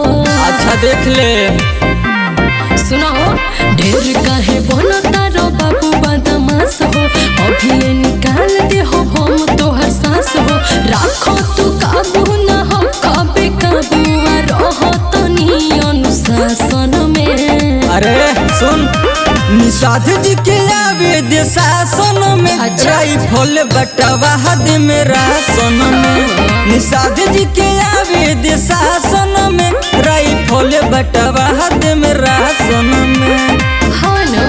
अच्छा देख ले। सुनो ढेर काहे बनता रो बाबू बदमाश हो, अभी ये निकाल दे हो हम तोहर सांस हो। राखो तू काबू न हो कबे काबू रहो तनी अनुशासन में। अरे सुन, निषाद जी के आवेद शासन में, राइफल बटवा हद में रासन में। निषाद जी के आवेद शासन में, राइफल बटवा हद में रासन में। हाँ ना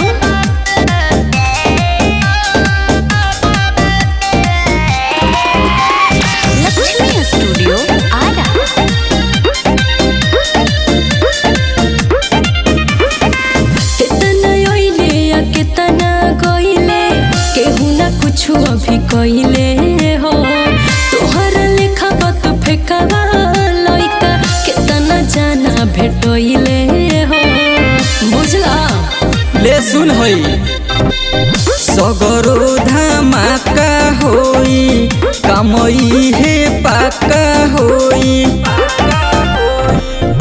लक्ष्मी स्टूडियो आरा। कुछ अभी कइले हो तोहर लेखा बत फेंकवा लइका केतना जाना भेटइले हो, बुझला। ले सुन होई सगरो धमाका होई, कमई है पाका होई।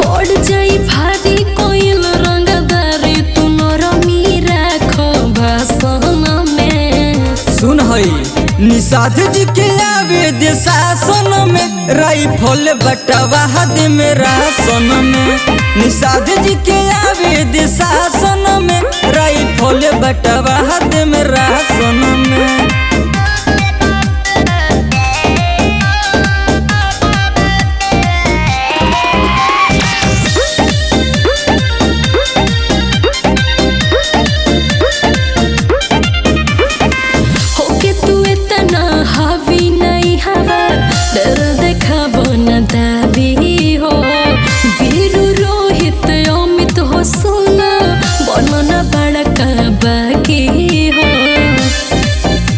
पड़ जाई भारी कोइल रंगदारी तू नरमी राखो भाषण में। सुन हई निषाद जी के आवेद शासन में, राइफल बटवा हद में रासन में। निषाद जी के आवेद शासन में, राइफल बटवा हद में रासन में।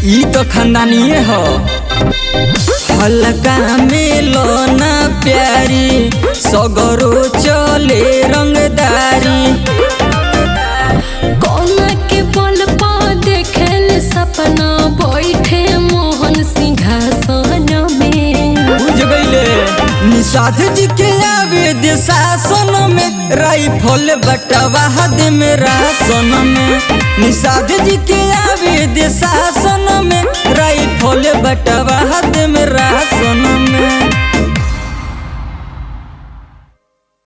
ई तो खानदानिये हो, हल्का में लोना प्यारी, सगरो चले रंगदारी। कोना के बल पा देखेल सपना बैठे मोहन सिंहासन में। बुझ गईले निषाद जी के आवेद शासन में, राइफल बटवा हद में रासन में। निषाद जी के आवेद शासन में, राइफल बटवा